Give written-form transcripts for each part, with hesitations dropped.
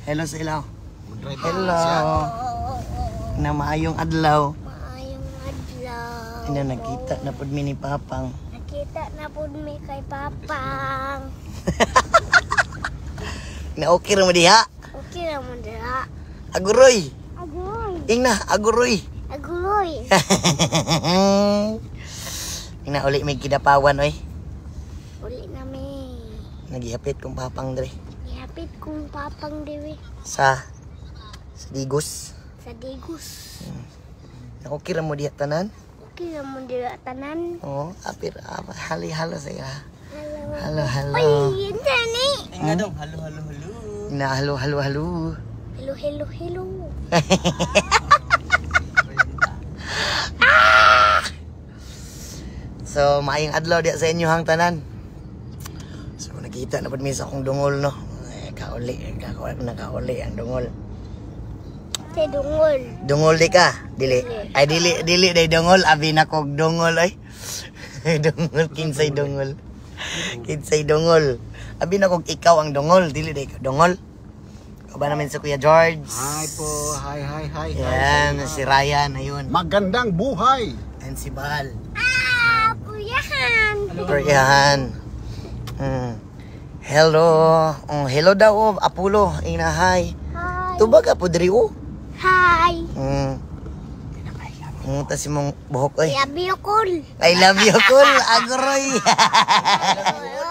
Hello sa ilaw. Hello. Na maayong adlaw. Maayong adlaw. Ina nakita na pud mi ni Papang. Nakita na pud mi kay Papang. Na okay ra mo diha. Okay ra mo dira. Aguroy. Agoy. Ingna, aguroy. Agoy. Ingna uli may kidapawan oy. Uli na mi. Nagihapit kong Papang dre. Ihapit kong Papang diwi. Sa Digos. Sa Digos. Na okay ra mo diha tanan. Okay ra mo dira tanan. Oh, apir halo sa ila. Hello. Halo. Uy, yun ni. Nga daw, halo. Na halo. Hello. So, maayong adlaw diya sa inyo hang tanan. So, nakita na pud mi sa akong dungol no. Nakauli ang dungol. Sa dungol. Dungol di ka? Dili. Ay dili day dungol, abi na kog dungol ay. Dungol kinsay dungol. Kinsay dungol. Abi na kog ikaw ang dungol, dili day dungol. Ba namin sa Kuya George. Hi po. Hi. Yan, si Ryan, ayun. Magandang buhay. And si Bahal. Kuyahan. Kuyahan. Hello. Hello daw, Apollo. Ina, hi. Hi. Tubag apo diri o. Hi. Tas mong buhok ay. Love you, cool. I love you, cool. Aguroy.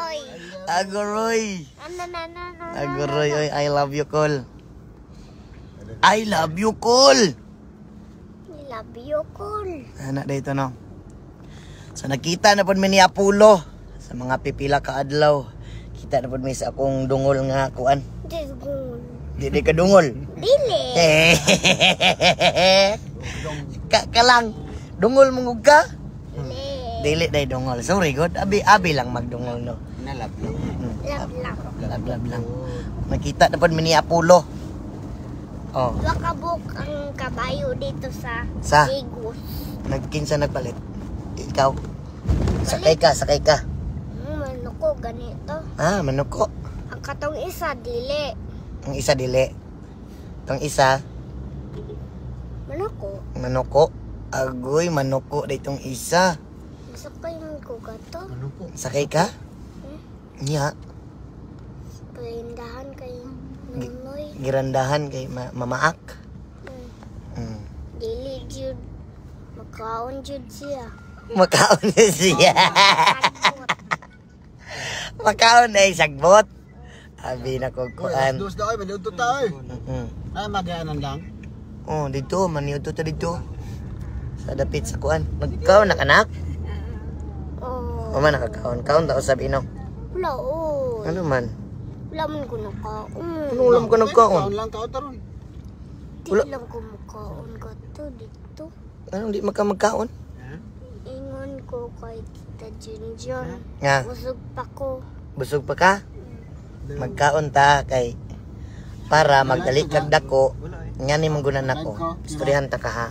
Oy. Aguroy. Na. Aguroy, oy. I love you, cool. I love you, cool. Love you, cool. Anak dito no. So nakita na pud mi ni Apollo sa mga pipila ka adlaw. Kita na pud mi sa akong dungol nga kuan. Disgul. Dili ka dungol. Dili. Ka lang. Dungol mong ka? Dili. Dili day dungol. Sorry god. Abi lang magdungol no. Nalap. Love. Lang. Nakita na pud mi ni Apollo. Oh, Wakabok ang kabayo dito sa Digos. nagkinsa nagpalit. Ikaw. Sakay ka. Manuko ganito. Ah, manuko. Ang katong isa dili. Ang isa dili. Tong isa manuko. Agoy, manuko daytong isa. Sakay man ko gato. Sakay ka? Nya, Paindahan kay Nunoy. girandahan kay mamaak. Dili jud. Makaon jud siya. Makaon na siya. Makaon na sagbot. Abi na kog kuan. Dos daw ay maluto ta ay. Ay magayanan lang. Oh, dito maniud to dito. Sa dapit sa kuan. Magkaon na kanak? Oh. O man nakakaon. Kaon ta usab ino. Wala oy. Ano man? Wala man ko nakaon. Ano ulam ko nagkaon? Kaon lang taron. Di lang ko makaon gato dito. Anong di magkaon? Ingon ko kay Tita Junjun. Nga, Busog pa ko. busog pa ka? Magkaon ta kay para magdali kag dako. Ngani mong gunan nako. Istoryahan ta ka ha.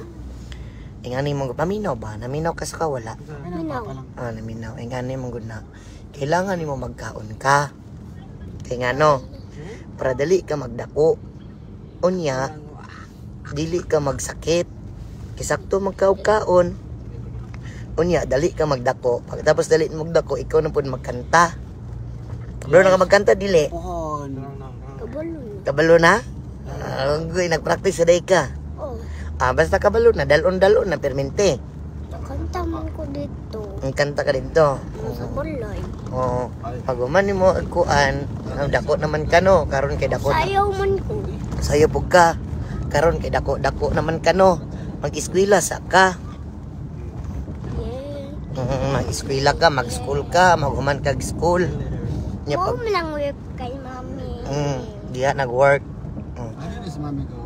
Ingani mong paminaw ba? Naminaw ka sa kawala. Minaw. Ah, naminaw. Ingani mong guna. Kailangan nimo magkaon ka. Kay ngano? Para dali ka magdako. Unya, dili ka magsakit. Kisakto magkaon. Unya, dali ka magdako. Pagkatapos dali magdako, ikaw na pud magkanta. Kabalo na ka magkanta, dili. Pohon. Kabalon. Kabalo na? Nagpractice sa day ka. Oh. Basta kabalo na, dalon na, permente. Kanta man ko dito. Ang kanta ka dito. Sa balay. Oo. Pag uman mo kuan, ang dako naman ka no. Karon kay dako. Sayaw man ko. Sayo pug ka. Karon kay dako naman ka no. Mag-eskwela sa ka. Yeah. Mag-eskwela ka, mag-school ka, mag-human kag school. Nya Mo pag lang work kay mami. diha nag-work. Ano ni si mami ko?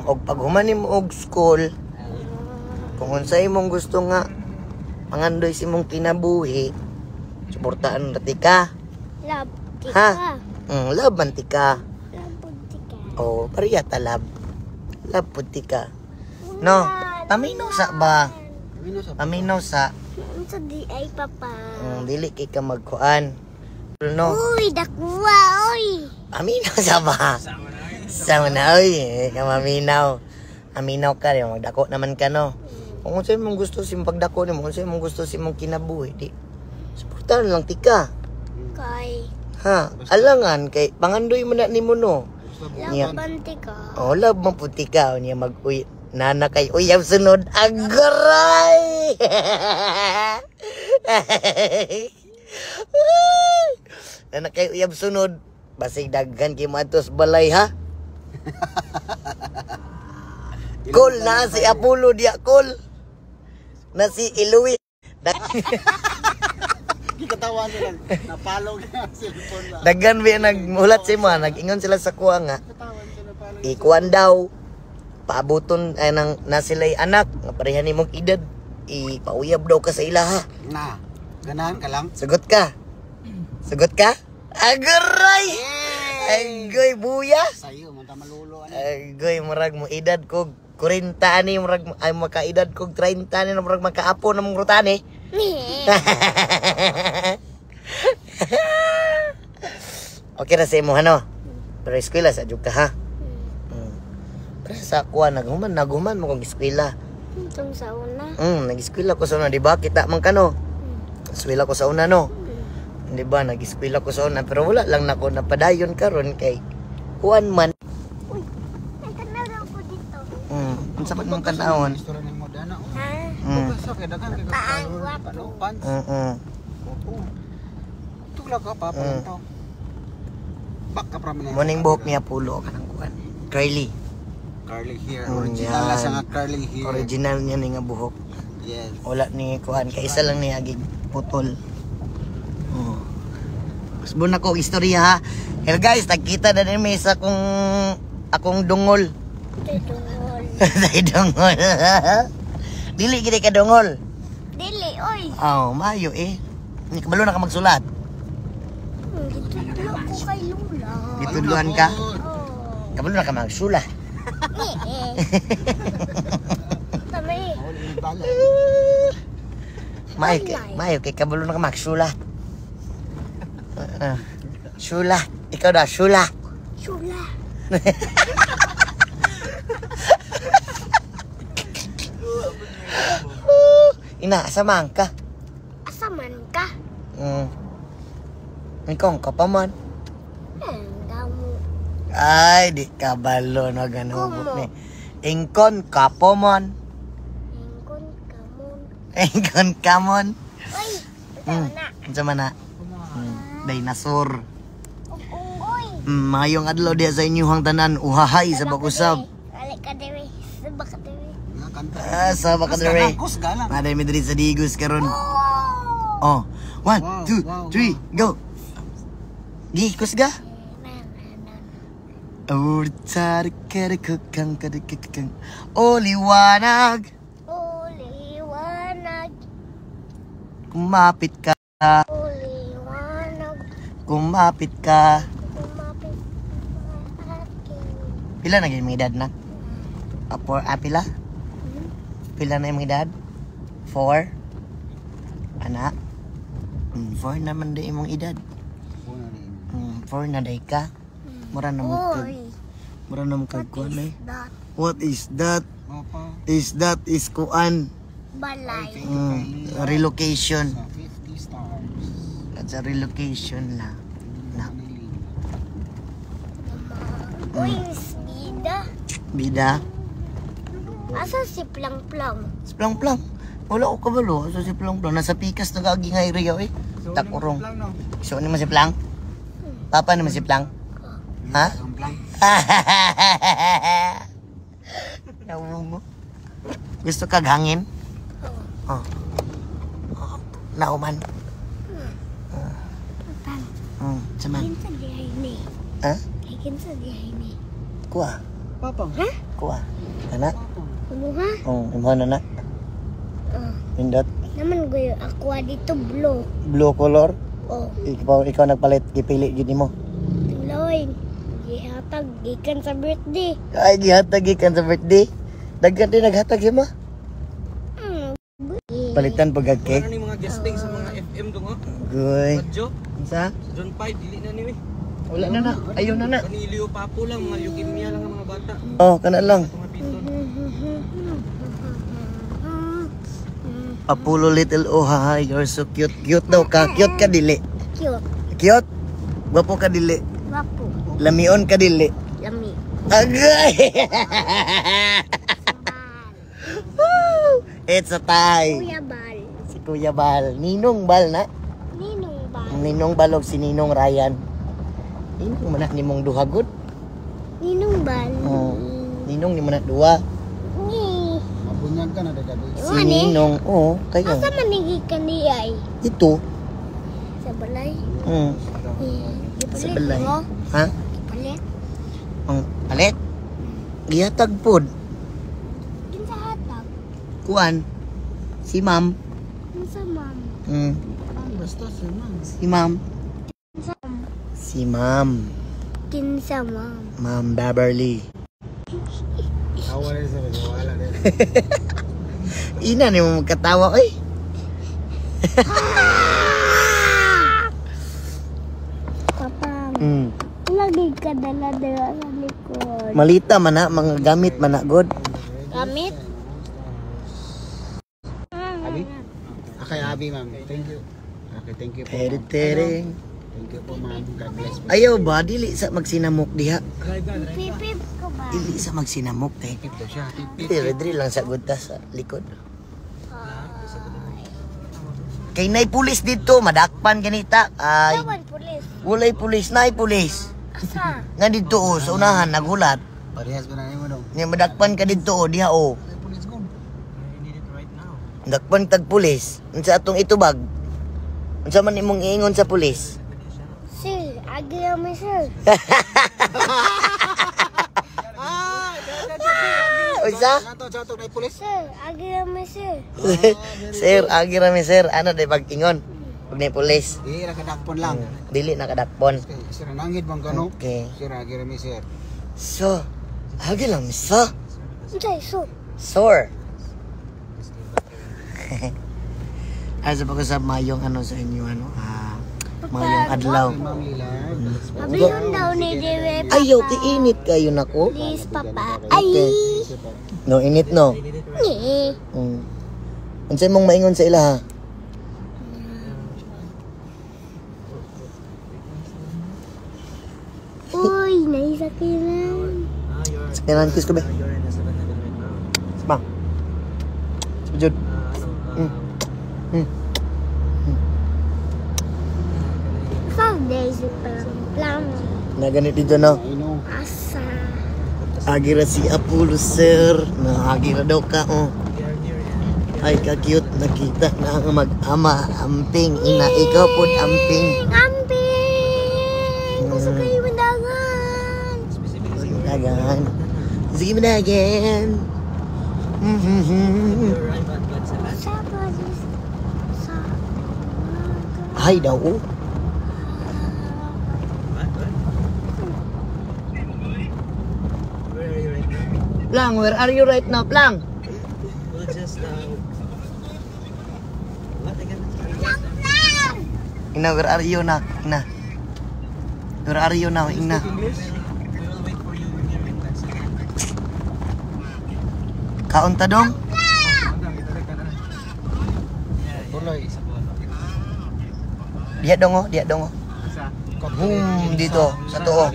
Og pag human nimo og school, kung unsay imong gusto nga pangandoy si mong kinabuhi, suportaan rati ka. Love Ha? tika. Love man tika. Love tika. Oh, pariya ta love. Love pud tika. No, paminaw sa ba? Paminaw sa Unsa di ay papa. dili kay ka magkuan. No. Uy, dakuha, oy. Paminaw sa ba? Sama na, oy. Ikaw maminaw. Aminaw ka, yung magdako naman ka, no? Kung sa'yo mong gusto si pagdako ni mo, kung sa'yo mong gusto si mong kinabuhi, di. Suportahan lang, tika. Kay Ha? Alangan, kay pangandoy mo na ni mo, no? Niya. labanti ka. Oh, love mo puti ka. O niya mag-uy. Nana kay uyab sunod. Agaray! Nana kay uyab sunod. Basig daghan kay matos balay, ha? Kol na si Apollo dia, kol. Na si Iloy. Kikatawan nila. Napalog na ang cellphone na. Daghan ba nagmulat si mo, nag-ingon sila sa kuha nga. Katawan sila pala. Ikuan daw. Paabuton ay nang na sila'y anak. Nga pareha ni mong edad. Ipauyab daw ka sa ila, ha? Na. Ganahan ka lang. Sagot ka. Sagot ka? Agaray! Agoy, buya! Sa'yo, manta malulo. Agoy, murag mo edad kog 40 ani, murag ay makaedad kog 30 ani, murag makaapo na mong rutani. Okay na sa imo, ano? Pero eskwela sa jud ka, ha? Pero sa kuha, naguman mo kong eskwela. Itong sa una. Nag-eskwela ko sa una, di ba? Kita man ka, no? Eskwela ko sa una, no? Di ba? Nag-eskwela ko sa una, pero wala lang na ko napadayon karon kay kuan man. Uy, may kanalaw ko dito. Kung sapat mong kanahon. Istorya ni mo dana. Ha? Basta kay dagan kay Paawat. pants. Oo. Tugla ka pa pa to. Baka pra man. Muning buhok niya pulo ka ng kuan. Curly. Curly hair. Mm, Original yan. na sa nga curly hair. Original niya ni nga buhok. Yes. Wala ni kuan, kay isa lang niya agig putol. Oh. Kasbon ako istorya, ha. Hello guys, nagkita na din may isa akong dungol. Dungol. Dahil dungol. Dili gini ka dungol. Dili, oy. Oh, mayo eh. Ni kabalo na ka magsulat. Gitudlo ko kay Lula. Gitudluan ka. Oh. Kabalo na ka magsulat. Tama eh. Mayo kay kabalo na ka magsulat. Sulat. Ikaw daw, sulat. Shula. Ina, asamang ka. Asaman ka. Ikaw, kapaman. Damo. Ay, di kabalo na ganubot ni. Ingkon, kapomon. Ingkon kamon. Ingkon, kamon. Oy, ito na. Ano man na? Dinosaur. Unggoy. Mayong adlaw diya sa inyong tanan. Uhahay sa bakusab. Alik ka dewe. Sabak ka dewe. Nga kanta. Sa bakadere. Kus galang. Maday mi diri sa Digos karon. Oh, 1, 2, 3, go. Gikos ga? Urtar kukang kadikikang. O liwanag. O liwanag. Kumapit ka. O liwanag. Kumapit ka. Kumapit sa akin. Pila na yung edad na? Pila? Pila na yung edad? 4? Anak? 4 naman din yung edad. 4 na day ka. Mura na mo kag. Oy. Mura na mo kag kuan eh. That What is that? Opa. Is kuan. balay. Relocation. Sa 50 stars. That's a relocation lang. Na. Uy, Miss Bida. Bida. Asa si Plang Plang? Si Plang Plang. Wala ko kabalo. So si Plang Plang. Nasa pikas na gagi nga iriyaw eh. Takurong. So ni mo si Plang? Papa ni mo si Plang? Ha? Ang plan. Nawong mo. Gusto kag hangin? Oh. Nauman. Saman. Kinsa dihay ni? Ha? Ay, kinsa dihay ni? Kuha. Papang. Ha? Kuha. Anak? Ano ha? Imo na na. Pindot. Naman guyo, ako dito blue. Blue color. Oh, Ikaw nagpalit. Gipili yun mo. tuloy. Gihatag, gikan sa birthday. Ay, gihatag ikan sa birthday. Daghan din naghatag siya ma. Palitan pag cake. Ano ni mga guesting sa mga FM dong oh. Goy. Radyo, Sa? Zone 5 dili na niwi. Wala na na. Ayaw na na. Kanilio papo lang, mga leukemia lang ang mga bata. Oh, kana lang. Mga piton. Apollo little oh hi, you're so cute. Cute daw ka. Cute ka dili. Cute. Cute? Gwapo ka dili. Wapo. Lamion ka dili. Lami. Agay! Bal. Woo! It's a tie. Kuya Bal. Si Kuya Bal. Ninong Bal na. Ninong Bal. Ninong Balog si Ninong Ryan. Ninong manak ni mong duhagod. Ninong Bal. Oh. Ninong ni manak duha. Ni. Mabunyag ka na dagad. Si Ninong, oh, kayo. Asa manigi ka ni ay? Ito. Sa balay. Sa balay. Mo? Ha? Ipalit. Ang alit. Gihatag pod. Din sa hatag. Kuan. Si Ma'am. Din sa ma'am. Basta sila. Si Ma'am. Sa Si Ma'am. din sa ma'am. Ma'am Beverly. Awa na sa wala na. Ina ni mo magkatawa oy. Papa, Mm. lagi ka dala-dala sa likod. Malita man na mga gamit man na god. Gamit? Abi? Okay, Abi, ma'am. Thank you. Okay, thank you po. Tere ma'am. tere. Thank you po, ma'am. God bless po. Ayaw ba dili sa magsinamok diha? Pipip ko ba? Dili sa magsinamok kay. Tip daw siya. Tip. Dire lang sa gudta sa likod. Kay nay pulis dito, madakpan ganita. Ay, Lawan pulis. walay pulis, nay pulis. Asa? Nga dito oh, sa unahan naghulat. Parehas ko na mo dong. Nga madakpan ka dito oh, diha oh. Police go. I need it right now. Dakpan tag pulis. Unsa atong itubag? Unsa man imong iingon sa pulis? Sir, agi kami sir. Unsa? Chato na police. Sir, agi kami sir. Sir, agi rami sir. Ano day pag-ingon? Pag ni pulis. Di ra kadakpon lang. Dili nakadakpon. Sir nangid bang kano? Okay. Sir agi rami sir. So, agi lang sa Unsay so? sore. Asa pa ko sa mayong ano sa inyo ano? Mayong adlaw. Ma'am Lila. Abiyon daw ni Dewe Papa. Ayaw kay init kayo nako. Please Papa. Okay. No init no. Ni. Unsay mong maingon sa ila ha? Uy, naisakinan. Sakinan kiss ko be. Bang. Sujud. Sunday si Plam. Na ganit dito no. I know. Asa. Agira si Apollo sir. Na agira daw ka oh. Ay ka-cute nakita na ang mag-ama amping ina ikaw pod amping. Amping! Gusto kayo mandangan. Dagan. Sige madagan. Sa pasis. Sa. Hay daw oh. Plang, where are you right now, Plang? Ina, where are you na? Ina. Where are you now, Ina? Kaunta dong? Tuloy. Dia dong oh, dia dong oh. Boom, dito, sa tuo.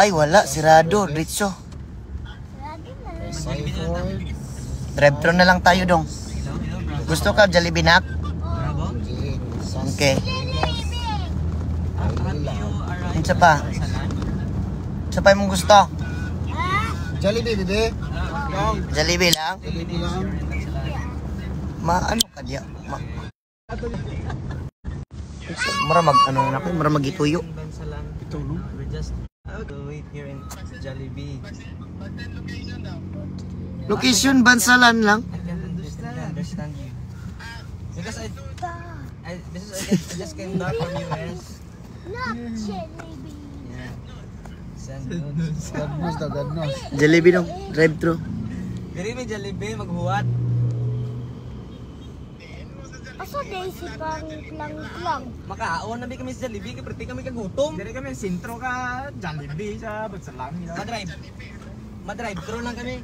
Ay, wala, sirado, Ritso. Drive-thru na lang tayo dong. Gusto ka, Jollibee nak? Okay. Isa pa. Isa pa yung gusto. Jollibee, bebe. Jollibee lang? Jollibee lang. Ano ka diya? Mara mag ano na ako, mara magituyo. Ito no. We're just wait here in Jollibee. Location Bansalan lang. I can't understand you. Because I just came back from US. Not Jollibee. Yeah. Send notes. God knows the God knows. Jollibee dong, drive-thru. Diri may Jollibee maghuwat. Asa Daisy pang lang. Makaon na kami sa Jollibee, kasi kami kagutom. Dari kami sentro ka Jollibee sa Batsalang. Ma-drive-thru lang kami.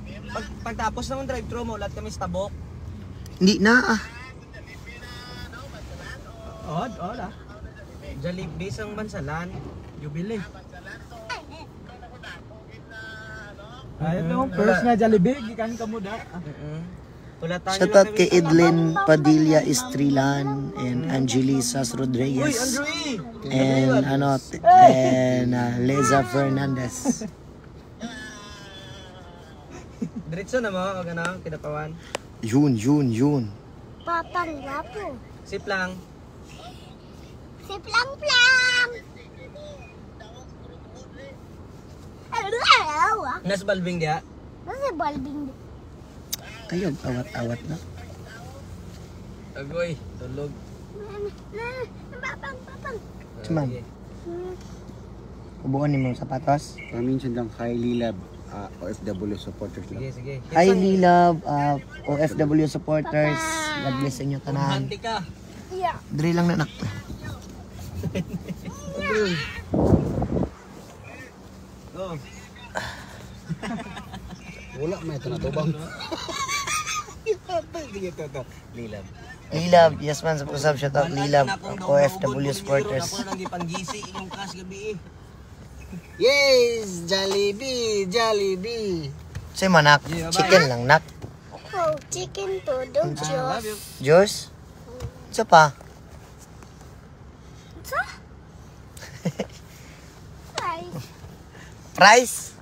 Pagtapos ng drive-thru mo, lahat kami sa tabok. Hindi na Odd ah. Jollibee sang Bansalan. Jubilee. Ay, ito first na Jollibee, gikan ka mo da. Shout out kay Edlin Padilla Estrilan and Angelisas Uy, Rodriguez Andrew! and Leza Fernandez. Diretso na mo, wag ano, kinapawan. Yun. Papang gapo. Sip lang. Si Plang. Hello. Nas balbing dia. Nasa balbing. Ayog, awat-awat na. Agoy, tulog. Papang. Cuman, ubuan ni mo sapatos. Minsan lang highly love OFW supporters lang. Sige. Highly love OFW supporters. God bless sa inyo tanan. Hanti ka. Yeah. Dre lang na nak. Oh. Wala may ito na tubang. Lilab. Lilab, yes man sa usap shout out Lilab OFW supporters. Ako nang gipangisi inyong kas gabi eh. Yes! Jollibee! Say manak, chicken lang nak. Oh, chicken to. Don't Love you. Juice? Sa pa? Sa? Ay. Price?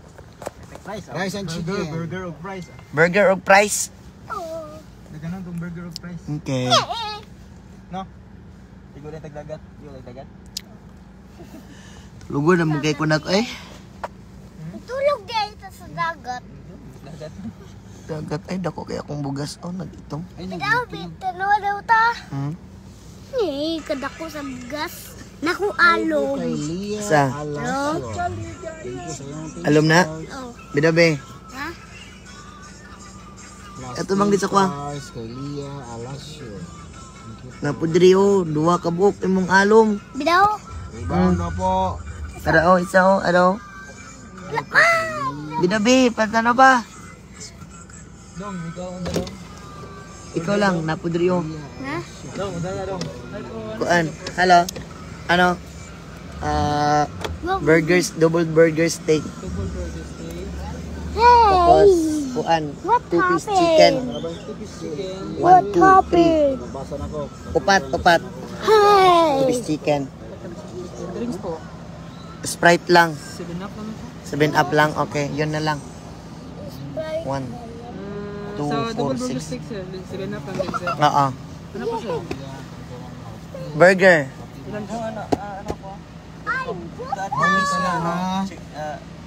Rice and chicken. Burger of fries. Burger o price? Oh. Naganon tong burger of fries. Okay. No? Siguro yung tagdagat. Yung tagdagat. Lugo na mugay ko na eh. Tulog guys sa dagat. Dagat. Dagat ay dako kaya akong bugas nag-itom. Daw bitano daw ta. Hmm? Kadako sa bugas. Naku alog. Sa? No? Alom na? Oh. Bidabe. Ha? Ito bang dito ko Kay Lia, Alasio. Napudri duha ka buok imong alom. Bidaw? Rebound na po. Tara isa ano? Bidabe, patano ba? Dong, ikaw ang dong. Ikaw lang, napudri Ha? Dong, dala dong. Kuan, hello? Ano? Burgers, double burger steak. Tapos, Hey! kuan, What 2-piece happened? chicken. What 1, 2, 3. happened? Nabasa na ko. Upat. Hey! 2-piece chicken. Drinks po. Sprite lang. 7 up naman po. 7 up lang, okay. Yun na lang. 1, 2, 4, 6. sir. 7 up lang din sir. Oo. Ano po sir? Burger. Ilan po ano po?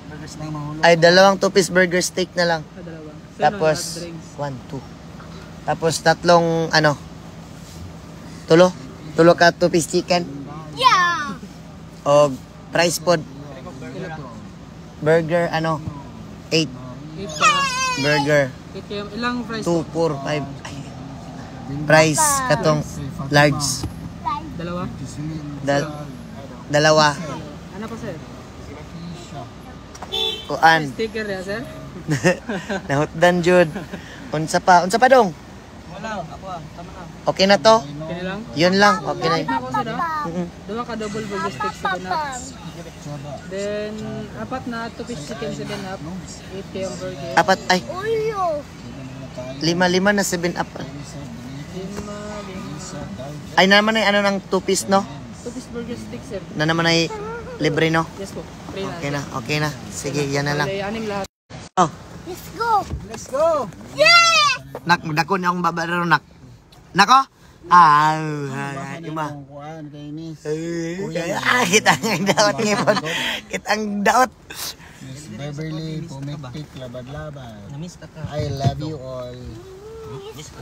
Burger steak mahulog. Ay, dalawang 2-piece burger steak na lang. Dalawa. Tapos, 1, 2. Tapos, tatlong, ano? Tulo ka 2-piece chicken. Yeah! O, price pod. Burger, ano? 8. Burger. Ilang price? 2, 4, 5. Ay. Price, katong large. Dalawa? Dalawa. Ano po sir? Kuan. Sticker ya sir? Nahutdan jud. Unsa pa dong? Wala, ako tama na. Okay na to? Okay na lang? Yun lang, okay na. Ako sir Mm-mm. Dua ka double burger steak 7 up. Then, apat na 2-piece chicken 7 up. 8 yung burger. Apat, ay, Uyo! 5 na 7 up. 5, 5. Ay, na naman ay ano ng 2-piece, no? 2-piece burger steak sir. Na naman ay libre, no? Yes po. Free na. Okay na. Sige, yan na lang. Bale, aning lahat. Oh, Let's go! Let's go! nak, dako na akong babaero, nak. Nako? Ima. Kuan kay Miss. Kitang daot ngipon. Kitang daot. Miss Beverly, pumikpik, labad-labad. Na-miss ka. I love you all.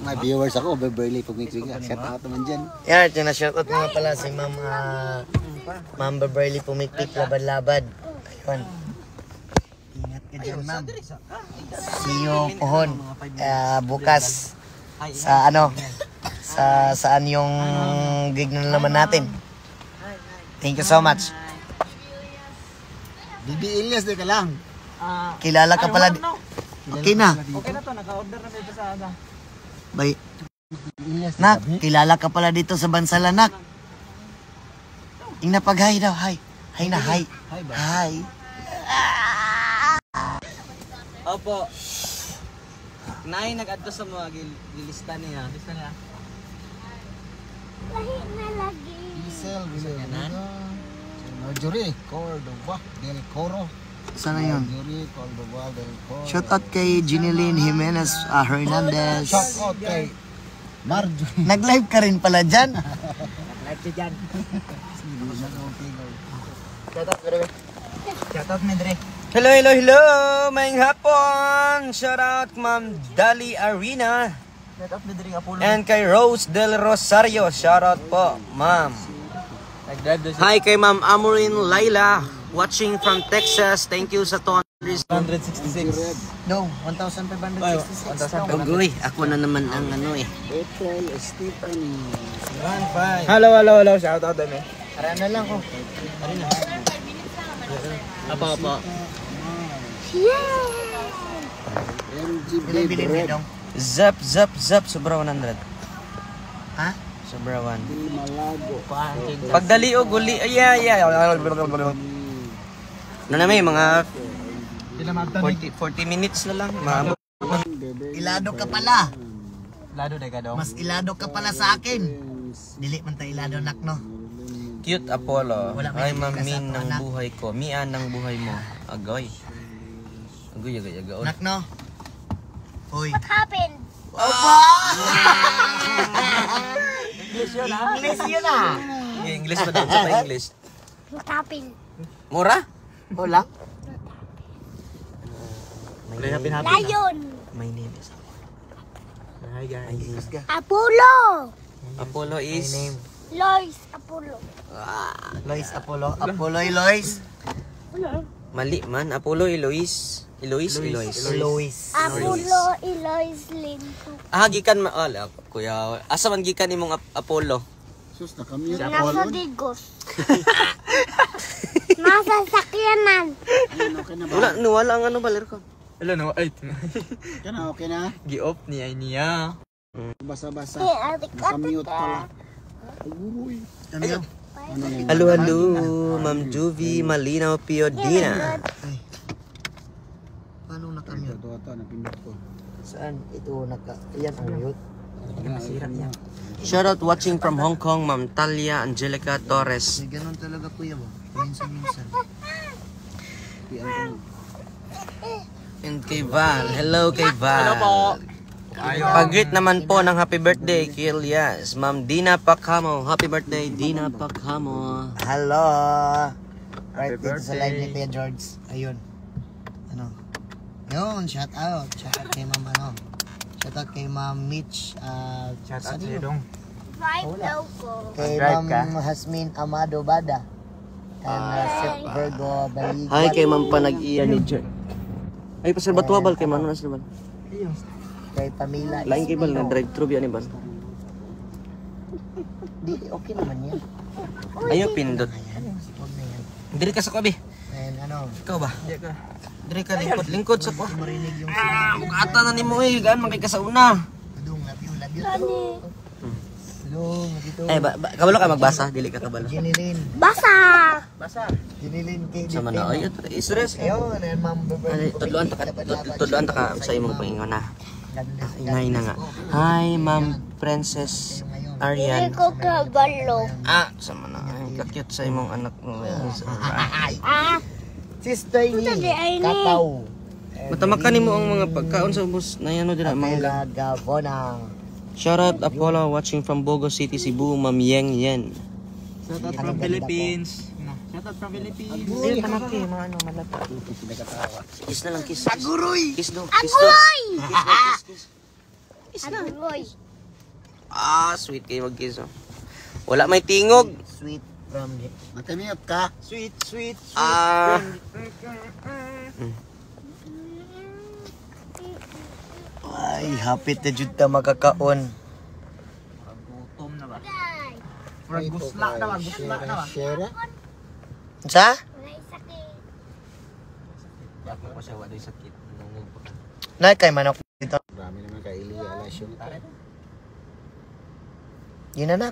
Mga viewers ako, Beverly, pumikpik. Shout out naman dyan. Yan, tinashoutout nga pala si Ma'am Beverly Pumikpik, labad-labad. Ayun. Ingat ka dyan, ma'am. See you pohon bukas sa saan yung gig na naman natin. Thank you so much. Bibi Ilyas, di ka lang. Kilala ka pala. Okay na. Okay na to, naka-order na dito sa ano. Bay. Nak, kilala ka pala dito sa Bansalan, nak. Ing napag-hi daw, hi. Hi na, hi. Hi. Opo. Nay, nag-add to sa mga gilista niya. Lista niya. Lahi na lagi. Giselle, Marjorie Cordova del Coro. Sana yun? Marjorie Cordova del Coro. Shout out kay Ginilyn Jimenez Hernandez. Shout out kay Marjorie. Nag-live ka rin pala dyan. Live siya dyan. Shoutout Medre. Hello, hello, hello! Maying hapon! Shoutout Ma'am Dali Arena. Shoutout Medre Apollo. And kay Rose Del Rosario. Shoutout po, Ma'am. Hi kay Ma'am Amorin Laila. Watching from Texas. Thank you sa 266. No, 1,566. Ugoy, ako na naman ang ano eh. April Stephanie. Hello, hello, hello. Shoutout din eh. Para na lang ko. Apa. MGB Bread. Zap. Sobra 100. Ha? Sobra 1. Malago. Pagdali o guli. Yeah. Ano na may mga 40 minutes na lang. Ilado ka pala. Lado na ka daw. Mas ilado ka pala sa akin. Dili man ta ilado, nak, no? Cute Apollo. Wala Ay, may mamin kasato, ng anak. buhay ko. Mian ng buhay mo. Agoy. Agoy. Nak, no? Hoy. What happened? Opa! English yun ha? English yun ah. English pa daw sa English. What happened? Mura? Hola. Lion. My name is Hi guys. Apollo. Apollo is Lois Apollo. Lois Apollo. Apollo Lois. mali man. Apollo Eloise. Eloise. Lois. Apollo Elois Linko. Gikan kuya. Asa man gikan nimong Apollo? Sus, nakamute. Nasa Digos. Nasa sakyanan. Wala ang ano baler ko. Hello, no. Ay, Okay na? gi-off niya. Basa-basa. Ate Nakamute pala. Ano yun? Halo, Ma'am Juvie Malinaw Piodina. Paano nakamute? Ito, napindot ko. Saan? Ito Yan ang mute. Masira niya. Shoutout watching from Hong Kong, Ma'am Talia Angelica Torres. May ganun talaga, kuya mo. Minsan. And kay Val. Hello kay Val. Hello po. Pag-greet naman po ng happy birthday kay Elias. Ma'am Dina Pakhamo. Happy birthday, Dina Pakhamo. Hello. Right dito sa live ni Kuya George. Ayun. Ano? Yun, shout out. Shout out kay Ma'am ano. Shout out kay Ma'am Mitch. Shout out sa'yo dong. Right daw ko. Kay Drive ka? Ma'am Hasmin Amado Bada. And Sir Virgo Baligwan. Hi kay Ma'am Panag-iya ni Jer. Ay, pasal ba tuwabal kay Mano Nasir Bal? Kay Pamela. Lain kay Bal, na-drive-thru biya ni Bal. Di, okay naman yan. Ayaw pindot. Huwag na yan. Diri ka sa kabi. And ano, Ikaw ba? Diri ka lingkod sa ko. marinig yung sinabi. Ata na ni mo eh, gaan man kay ka sa una. Dudong, love you. Dudong, dito. Ay, kabalo ka magbasa, dili ka kabalo. Ginilin. Basa. Ginilin kay Sama na, ay, stress. Ayun, and Ma'am Beverly. Tudloan ta ka sa imong paingon na. Inay na nga. Hi, Ma'am Princess Hindi Arian. ko kabalo. Sama na. Ay, kakyut sa imong anak mo. Sister ni Ito di ay ni. Kakaw. Matamakan nimo ang mga pagkaon sa bus na yan o dira. Mangga Gavona. Shoutout Apollo watching from Bogo City, Cebu, Ma'am Yeng Yen. Shout out from Philippines. Shout out from Philippines. Ay, tanaki, mga ano, malata. Kiss na lang, kiss. Aguroy! Kiss do. Agoy! Kiss. Agoy. Sweet kayo mag-kiss. Wala may tingog. Sweet from the... Nakamute ka? Sweet. Ay, hapit na jud ta makakaon. Gusla na, gusla na. Share. Sa? Wala sakit. Bakit mo siya wala yung sakit? Nungog pa ka. Nay kay manok dito. Marami naman kay Ili alasyon. Yun anak.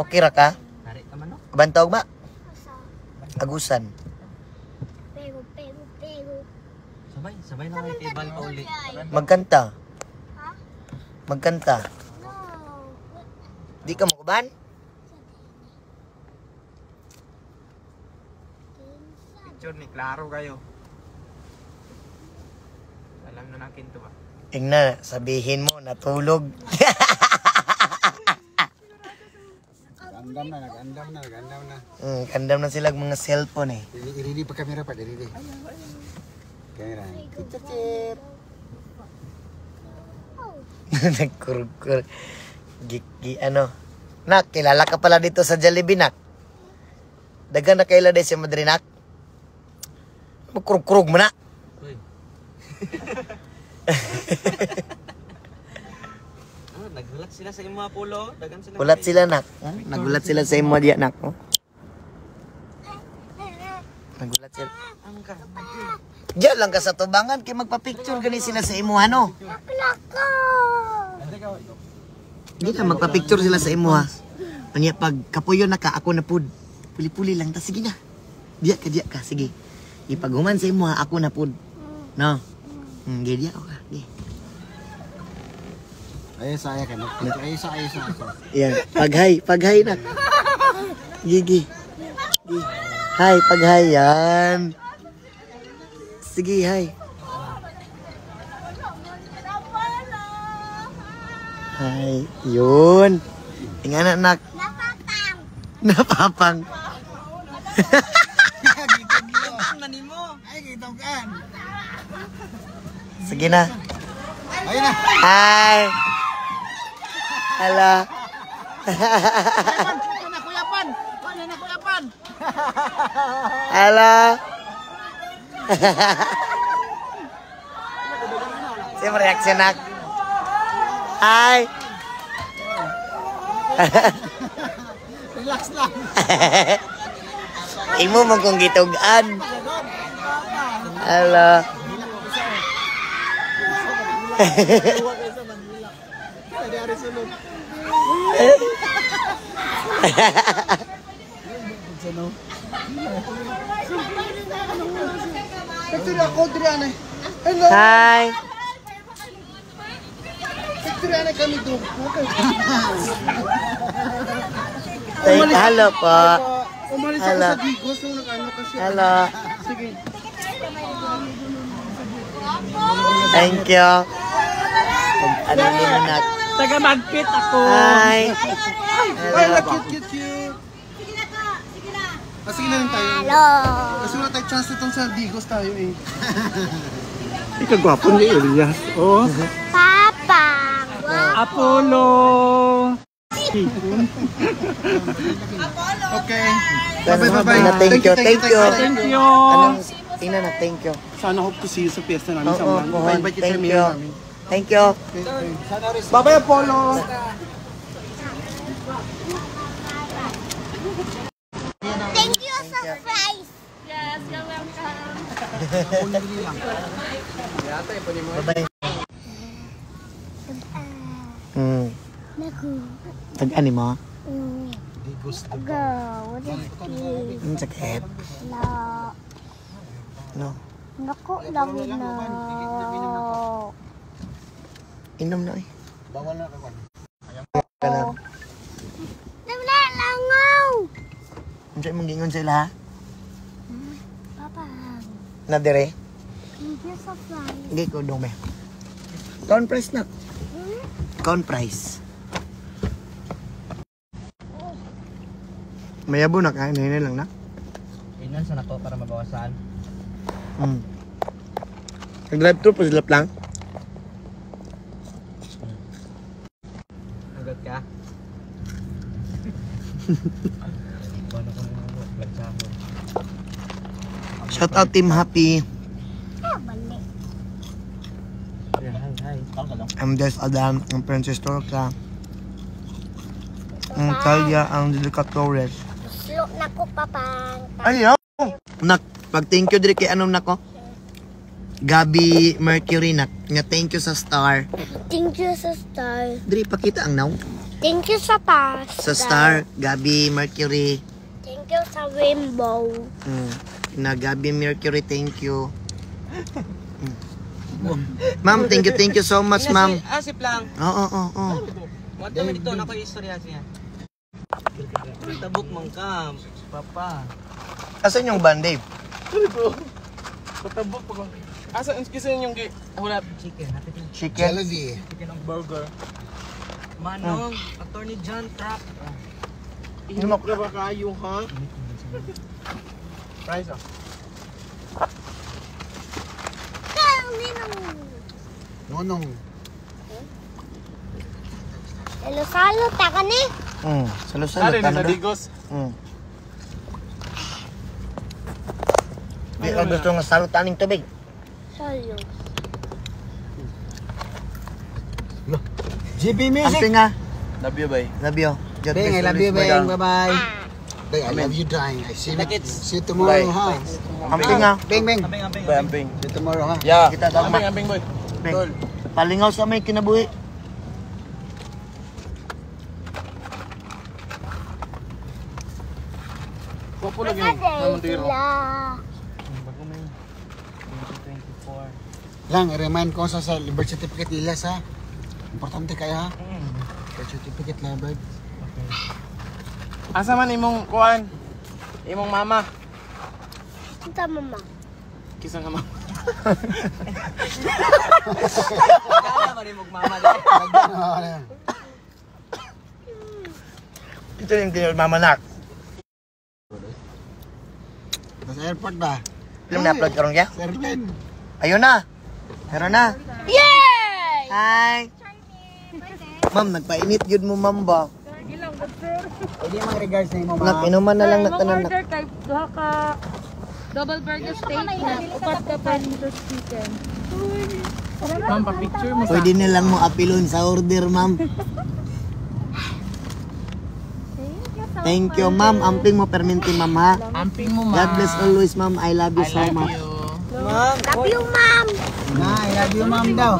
Okay ra ka? Hari ka man no? Bantog ba? Asa? Agusan. Pero. Sabay na may tibal pa uli. Magkanta. Ha? Magkanta. No. Di ka makuban? Picture ni klaro kayo. Alam na nakin to ba? Tingnan, sabihin mo, natulog. Nag-andam na. Kandam na sila mga cellphone eh. Iridi pa kamera pa, iridi. Kamera. Cicit. Nagkurkur. Ano? Nak, kilala ka pala dito sa Jollibee, nak. Dagan na kaila din si Madrid, nak. Magkurkurug mo na. Uy. Nagulat sila sa imo Apollo. Dagan sila. Ulat sila, nak. Nagulat sila sa imo diya, nak. Oh. Nagulat sila. Angka. Diyan lang ka sa tubangan kay magpa-picture gani sila sa imo, ano? Lako. Hindi na, magpa-picture sila sa imo, ha. Anya, pag kapuyo na ka, ako na pud. Puli-puli lang, ta sige na. Diya ka, sige. Ipaghuman sa imo, ha, ako na pud. No? Diya ka. Ayun sa ayan ka. Ayun sa. Yan, paghay na. Gigi. Hi, paghay yan. Sige, hi. Hi, yun. Tingnan anak. Napapang. Sige na. Ayun na. Hi. Hello. Hello. Siapa reaksi nak? Hai. Relax lang. Imo mo kung gitugan. Halo. Hai. Halo po. Halo. Halo. Thank you. Ano ni Nat? Taga magpit ako. Hi. Hello. Cute. Sige na rin tayo. Hello. Kasi wala tayo chance itong sa Digos tayo eh. Ikaw gwapo ni Elias. Oh. Papa. Apollo. Okay. Bye-bye. Thank you. Thank you. Anong tingnan na thank you. Sana hope to see you sa piyesta namin sa Oo, mga. Kuhan. Thank you. Thank you. Bye-bye, Apollo. Thank you, surprise. Bye-bye. Naku. Tag-ani mo? Digos. What is this? Ang sakit. No. No. Naku lang na. Inom na eh. Bawal na kawan. Ka na. Wala langaw. Ang sa'yo mong gingon sila ha? Papa. Na dire? Thank you, surprise. Hindi ko dong be. Corn price na. Corn price. Mayabo na kain. Hina lang na. Inan sa nako para mabawasan. Nag-drive thru pa silap lang. Agad ka. Paano ko vlog sa ako? Shout out Team Happy. Balik. Hi. I'm Des Adam. I'm Princess Torka. Ang kaya ang delicatores. Slow na ko papang. Ayaw. Nak, pag thank you diri kay anong nako? Gabi Mercury nak. Nga thank you sa star. Thank you sa star. Diri pakita ang naw. Thank you sa star. Sa star, Gabi Mercury. Thank you sa rainbow. Na Gabi Mercury, thank you. Ma'am, thank you so much, ma'am. Asip lang. Oo. What naman dito? Nako yung istorya siya. Tabuk man ka, papa. Asan yung band, Dave? Patabok pa ko. Asa kisin yung hulat Chicken, natin yung Chicken. Jollibee. chicken ng burger. Manong, Attorney John Trapp. Ihinok na ba kayo, ha? Price, ah. Nonong. Salo-salo, taka ni. Salo-salo. Sari na digos. Di ka gusto nga salutaning tubig. Salo. GB Music. Amping nga. Love you, bye. Love you. God Beng, I bless love you, always, Beng. brother. Bye-bye. Beng, I love you, dying. I see you tomorrow, ha? Amping nga. Beng, Beng. Ambing. Bye, amping. See you tomorrow, ha? Yeah. Kita dama. Amping, boy. Beng. Palingaw sa may kinabuhi. Wapo lagi yung Nakaday namundiro. sila. Bago may 2024. Lang, i-remind ko sa birth certificate nila, sa importante kaya, ha? Birth certificate lang, bro. Asa man imong kuan? Imong mama. Ito, mama. Kisang ama. Kaya ba rin magmama din? Ito yung kinamamanak. Sa airport ba? Film na-upload ka rin kaya? Sa airplane. Ayun na. Meron na. Yay! Hi! Ma'am, nagpainit yun mo, ma'am ba? Pwede yung mga regards na imo, Nak, ma'am. inuman na lang na tanan. order kay duha ka double burger steak na upat ka panitos chicken. Ma'am, pa-picture mo sa... Pwede nilang mo apilon sa order, ma'am. Thank you, ma'am. Amping mo perminti, ma'am, ha? Amping mo, God bless always, ma'am. I love you so much. Ma'am, Love you, ma'am. Na, I love you, ma'am, daw.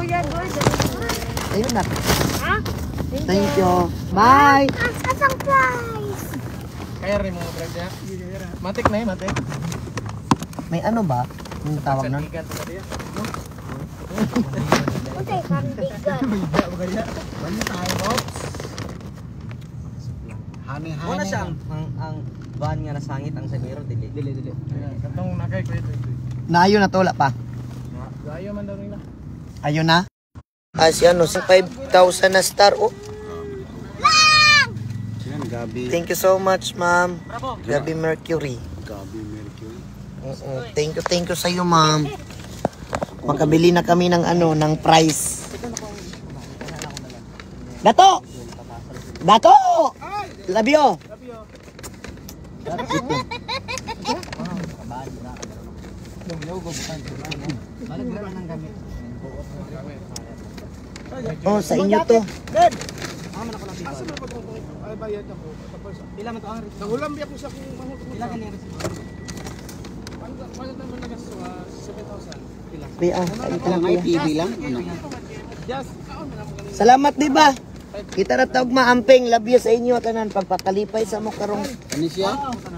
Ayun na. Ha? Thank you. Bye! Asang prize. Kaya rin mga brad niya. Matik na matik. May ano ba? Yung tawag na? Ikan to kaya. Unsay kandigan. Ano tayo, Box? Honey. muna siya ang van nga nasangit ang sagiro dili. Dili. Katong nakay ko ito. Naayo na to, wala pa. Gayo man daw nila. Ayun na. Si ano, sa 5,000 na star. Oh, Yan, Gabi. thank you so much, ma'am. Bravo. Gabi Mercury. Gabi Mercury. Thank you sa iyo, ma'am. Makabili na kami ng ano, ng price. Dato! Dato! Love you! Oh, sa inyo to. Ay bayad ako. Tapos Pila man to ang nagulambi ako sa kung manghut. pila ka ni resibo? Ano naman nagasto 7,000. Pila. Kuya, kain ka lang, May kuya. TV lang. Ano? Just kaon man ako ganun. Salamat, di ba? Kita na tawag maamping. Love you sa inyo, tanan. Pagpakalipay sa mo karong Ano siya?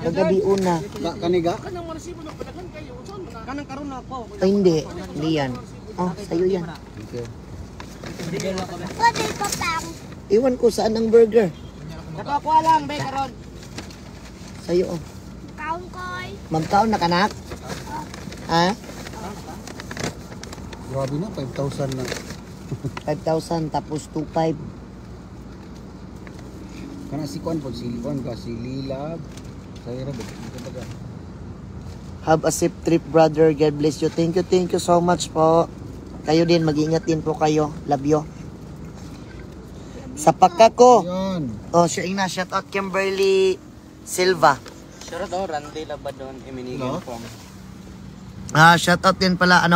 kagabi una. Kaniga? Kanang manasibo ng padagan kayo. Unsa man? Kanang karon na ako. Ay, hindi. Hindi yan. Oh, sa'yo yan. Okay. Pwede ko pang. Iwan ko saan ang burger. Nakakuha lang be karon. Sa'yo, oh. Kaon koy. Magkaon na kanak? Ha? Grabe na, 5,000 na. 5,000 tapos 2,500. Kana si Kwan po, si Lilab. Sayra ba? Have a safe trip, brother. God bless you. Thank you so much po. Kayo din, mag-ingat din po kayo. Love you. Sa pagkako. Yun. Oh, siya ina. Shout out Kimberly Silva. Sure daw Randy Labadon Eminigan from. Shout out din pala,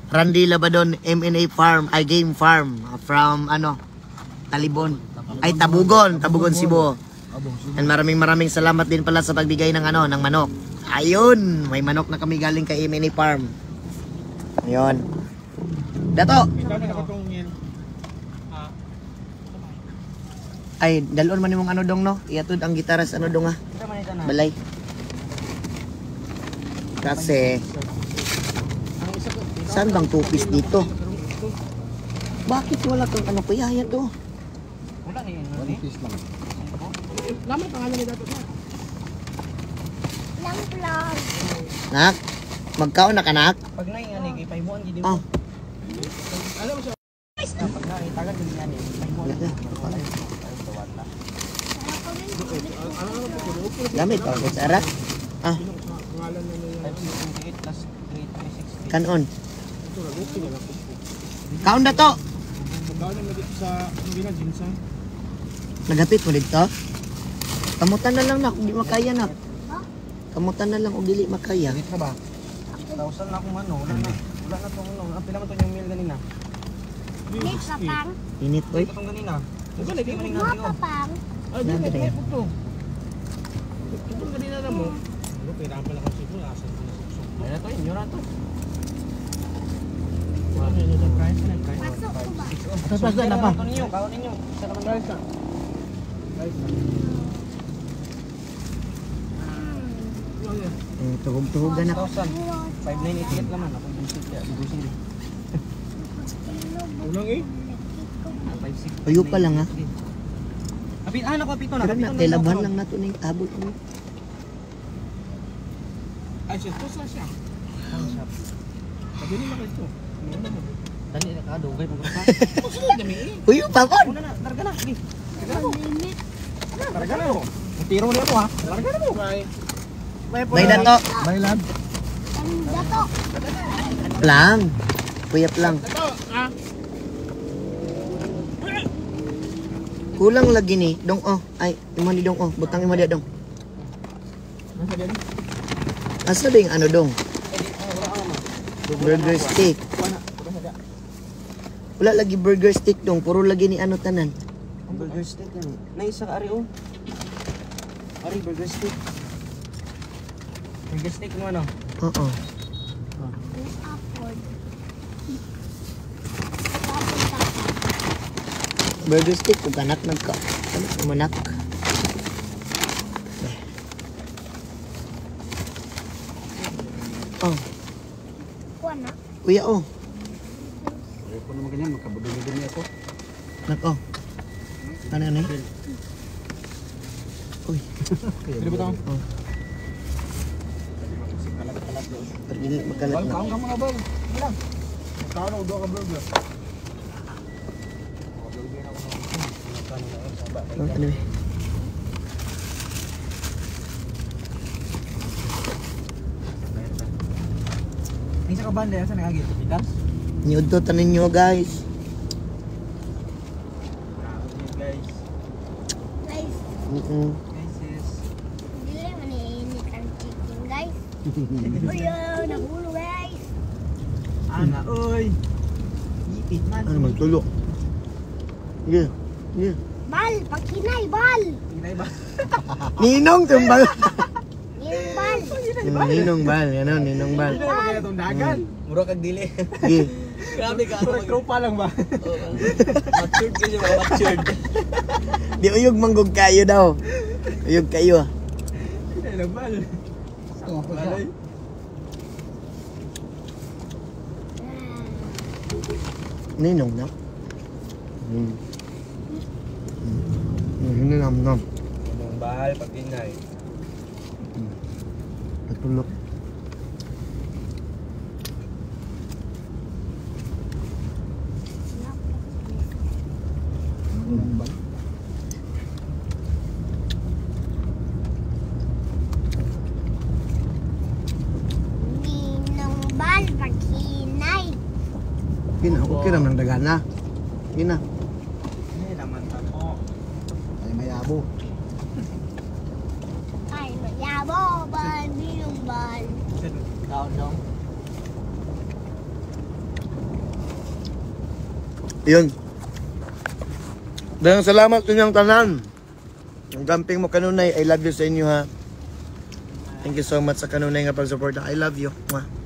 Randy Labadon, M&A Farm, Game Farm, from, Talibon. Ay, Tabugon, Cebu. And maraming salamat din pala sa pagbigay ng ng manok. Ayun, may manok na kami galing kay Mini Farm. Ayun. Dato. Ay, dalon man imong dong no. Iatod ang gitaras dong ha. Balay. Kasi saan bang tupis dito? Bakit wala kang kuya yan to? Wala na yun. Laman pangalan ni Dato. Lamplang. Nak, magkaon na ka nak? Pag naingani, kay paibuan gid Oh. mo. Alam mo siya. Pag naitagan din yan, paibuan. Gamit ako sa arak. Ah, Pangalan na niya. 568 plus 360. kanon. Kaon na to. Pagkaon na dito sa Ginsa. Nagapit mo dito? Kamutan na lang na kung di makaya na. Kamutan na lang kung dili makaya. Dito ba? 1,000 na akong wala na. Wala na tong ang pila man to yung meal ganina. May kapang. Init oy. Itong ganina. Ito lagi man Mga kapang. Ay, di Nandre. ba ito? Ito kanina na mo. Ano, kailangan pala kasi ito. Asan ko na suksok. Ay na to, inyo na to. Ano yun yung price na yung price? Pasok ko ba? Tapos na pa. Ito ninyo, kaon ninyo. Sa naman Price na. Price na. Ano yan? Tuhog-tuhogan na. 1,000. 5,988 naman. Ako busit ya. Busit. Ulang eh. 5,600. Tuyo pa lang ha. Apit, ano ko apito na. Tara na, kay laban lang nato ning abot mo. Ay, siya. Ito sa siya. Sabi nila ka ito. Ano mo? Dali na ka, dugay mo ka. Gusto nyo dami eh. Tuyo pa kon. Una na, larga na. Sige. Limit. Karga na mo. Tiro mo nito ha. Karga na mo. Bay dato. Bailad. Dato. Lang. Puyat lang. Kulang lagi ni dong ay imo ni dong butang imo dia dong. Nasa din? Asa ding dong? Burger steak. Wala lagi burger steak dong, puro lagi ni tanan. Ang burger steak yan. Naisa ka, Ari, oh. Ari, burger steak. Burger steak mo, ano? Oo. Upward. Burger steak kung kanak nagka. Kanak manak. Oh, Kuha na. kuya Ayoko naman ganyan, magkabudumi-dumi ako. Nako. Ano ni? Uy. Pwede ba ito? Oh. Pergi magkalat na. Kaon ka muna ba? Ilang? Kaon ako, doon ka burger. Ano eh? Naisa ka banda, saan nag-agit? Pitas? Niudto tanin nyo guys. Guys. Guys, Guys, yes. dili maniinit ang chicken, guys. Uy, nagulo, guys. Ana, oy. Ipit man. Ano magtulo? Yeah. Yeah. Bal, pagkinay, bal. Hinay ba? Ninong tumbal. Yung bal. Ninong bal, ano ninong bal. Hindi naman kaya itong dagan. Mura kag dili. Gi. Grabe ka. Puro tropa lang ba? Matured ka niya, mga matured. Di uyog manggog kayo daw. Uyog kayo. Ay, nagbal. Balay. Ninong na. Hindi nam. Anong bahal pag hinay? Natulog. Ninong bal, pagkinay. Gina, okay naman dagana. Gina. Hindi naman tako. Ay, mayabo. Ay, mayabo, bal, ninong bal. Kaon dong. Yun. Dagang salamat sa inyong tanan. Ang gamping mo kanunay, I love you sa inyo ha. Thank you so much sa kanunay nga pag-support. I love you. Mwah.